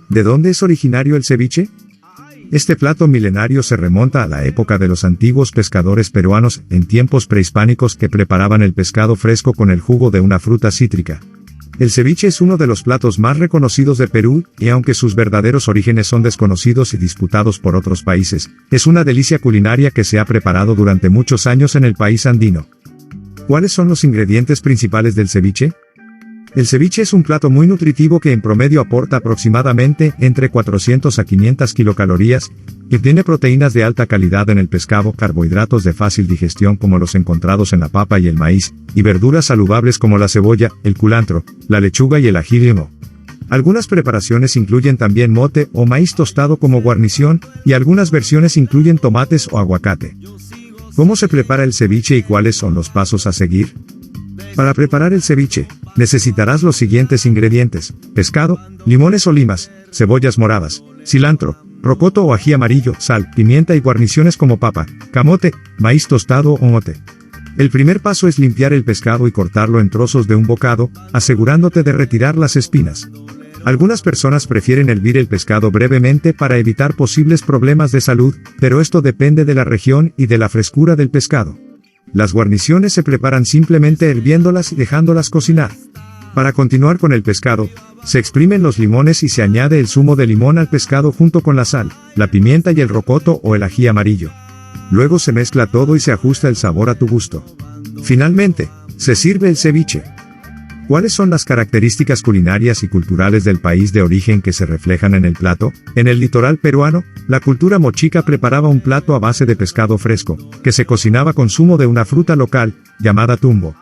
¿De dónde es originario el ceviche? Este plato milenario se remonta a la época de los antiguos pescadores peruanos, en tiempos prehispánicos, que preparaban el pescado fresco con el jugo de una fruta cítrica. El ceviche es uno de los platos más reconocidos de Perú, y aunque sus verdaderos orígenes son desconocidos y disputados por otros países, es una delicia culinaria que se ha preparado durante muchos años en el país andino. ¿Cuáles son los ingredientes principales del ceviche? El ceviche es un plato muy nutritivo que en promedio aporta aproximadamente entre 400 a 500 kilocalorías, que tiene proteínas de alta calidad en el pescado, carbohidratos de fácil digestión como los encontrados en la papa y el maíz, y verduras saludables como la cebolla, el culantro, la lechuga y el ají limo. Algunas preparaciones incluyen también mote o maíz tostado como guarnición, y algunas versiones incluyen tomates o aguacate. ¿Cómo se prepara el ceviche y cuáles son los pasos a seguir? Para preparar el ceviche, necesitarás los siguientes ingredientes: pescado, limones o limas, cebollas moradas, cilantro, rocoto o ají amarillo, sal, pimienta y guarniciones como papa, camote, maíz tostado o mote. El primer paso es limpiar el pescado y cortarlo en trozos de un bocado, asegurándote de retirar las espinas. Algunas personas prefieren hervir el pescado brevemente para evitar posibles problemas de salud, pero esto depende de la región y de la frescura del pescado. Las guarniciones se preparan simplemente hirviéndolas y dejándolas cocinar. Para continuar con el pescado, se exprimen los limones y se añade el zumo de limón al pescado junto con la sal, la pimienta y el rocoto o el ají amarillo. Luego se mezcla todo y se ajusta el sabor a tu gusto. Finalmente, se sirve el ceviche. ¿Cuáles son las características culinarias y culturales del país de origen que se reflejan en el plato? En el litoral peruano, la cultura mochica preparaba un plato a base de pescado fresco, que se cocinaba con zumo de una fruta local, llamada tumbo.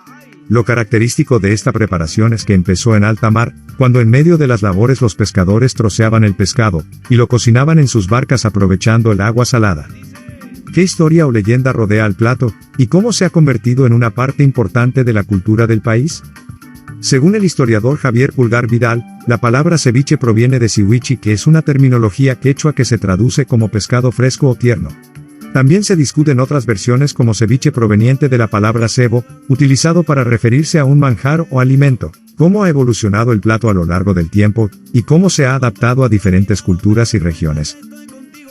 Lo característico de esta preparación es que empezó en alta mar, cuando en medio de las labores los pescadores troceaban el pescado, y lo cocinaban en sus barcas aprovechando el agua salada. ¿Qué historia o leyenda rodea al plato, y cómo se ha convertido en una parte importante de la cultura del país? Según el historiador Javier Pulgar Vidal, la palabra ceviche proviene de siwichi, que es una terminología quechua que se traduce como pescado fresco o tierno. También se discuten otras versiones como ceviche proveniente de la palabra cebo, utilizado para referirse a un manjar o alimento. ¿Cómo ha evolucionado el plato a lo largo del tiempo, y cómo se ha adaptado a diferentes culturas y regiones?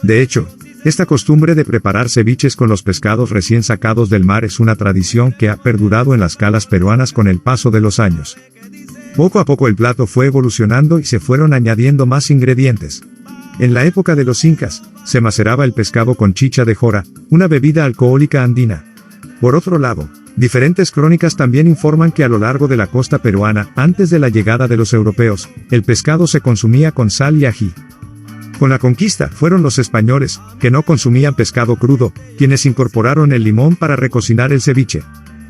De hecho, esta costumbre de preparar ceviches con los pescados recién sacados del mar es una tradición que ha perdurado en las calas peruanas con el paso de los años. Poco a poco el plato fue evolucionando y se fueron añadiendo más ingredientes. En la época de los incas, se maceraba el pescado con chicha de jora, una bebida alcohólica andina. Por otro lado, diferentes crónicas también informan que a lo largo de la costa peruana, antes de la llegada de los europeos, el pescado se consumía con sal y ají. Con la conquista, fueron los españoles, que no consumían pescado crudo, quienes incorporaron el limón para recocinar el ceviche.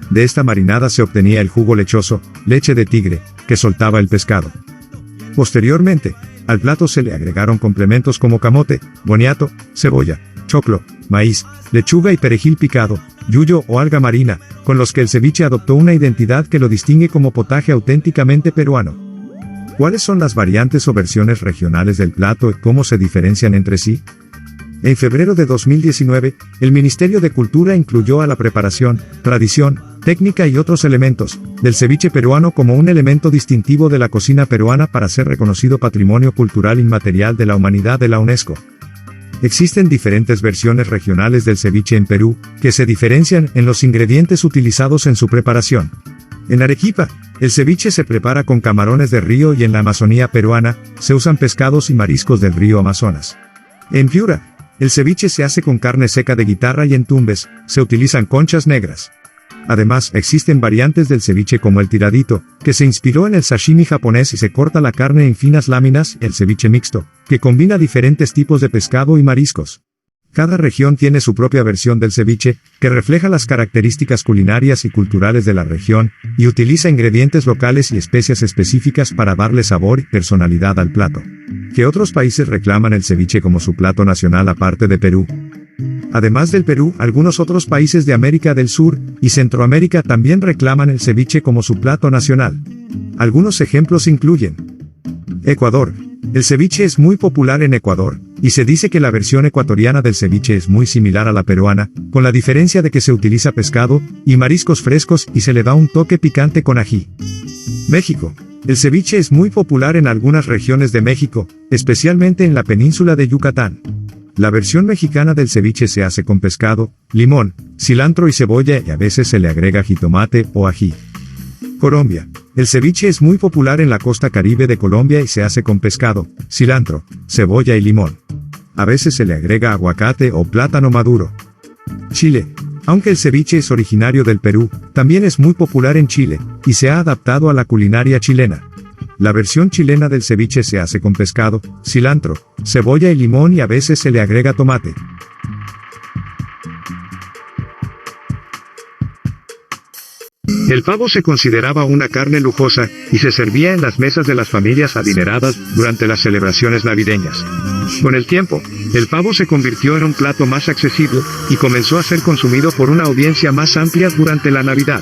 De esta marinada se obtenía el jugo lechoso, leche de tigre, que soltaba el pescado. Posteriormente, al plato se le agregaron complementos como camote, boniato, cebolla, choclo, maíz, lechuga y perejil picado, yuyo o alga marina, con los que el ceviche adoptó una identidad que lo distingue como potaje auténticamente peruano. ¿Cuáles son las variantes o versiones regionales del plato y cómo se diferencian entre sí? En febrero de 2019, el Ministerio de Cultura incluyó a la preparación, tradición, técnica y otros elementos del ceviche peruano como un elemento distintivo de la cocina peruana para ser reconocido Patrimonio Cultural Inmaterial de la Humanidad de la UNESCO. Existen diferentes versiones regionales del ceviche en Perú, que se diferencian en los ingredientes utilizados en su preparación. En Arequipa, el ceviche se prepara con camarones de río y en la Amazonía peruana, se usan pescados y mariscos del río Amazonas. En Piura, el ceviche se hace con carne seca de guitarra y en Tumbes, se utilizan conchas negras. Además, existen variantes del ceviche como el tiradito, que se inspiró en el sashimi japonés y se corta la carne en finas láminas, el ceviche mixto, que combina diferentes tipos de pescado y mariscos. Cada región tiene su propia versión del ceviche, que refleja las características culinarias y culturales de la región, y utiliza ingredientes locales y especias específicas para darle sabor y personalidad al plato. ¿Qué otros países reclaman el ceviche como su plato nacional aparte de Perú? Además del Perú, algunos otros países de América del Sur y Centroamérica también reclaman el ceviche como su plato nacional. Algunos ejemplos incluyen: Ecuador. El ceviche es muy popular en Ecuador, y se dice que la versión ecuatoriana del ceviche es muy similar a la peruana, con la diferencia de que se utiliza pescado y mariscos frescos y se le da un toque picante con ají. México. El ceviche es muy popular en algunas regiones de México, especialmente en la península de Yucatán. La versión mexicana del ceviche se hace con pescado, limón, cilantro y cebolla y a veces se le agrega jitomate o ají. Colombia. El ceviche es muy popular en la costa caribe de Colombia y se hace con pescado, cilantro, cebolla y limón. A veces se le agrega aguacate o plátano maduro. Chile. Aunque el ceviche es originario del Perú, también es muy popular en Chile, y se ha adaptado a la culinaria chilena. La versión chilena del ceviche se hace con pescado, cilantro, cebolla y limón y a veces se le agrega tomate. El pavo se consideraba una carne lujosa, y se servía en las mesas de las familias adineradas durante las celebraciones navideñas. Con el tiempo, el pavo se convirtió en un plato más accesible, y comenzó a ser consumido por una audiencia más amplia durante la Navidad.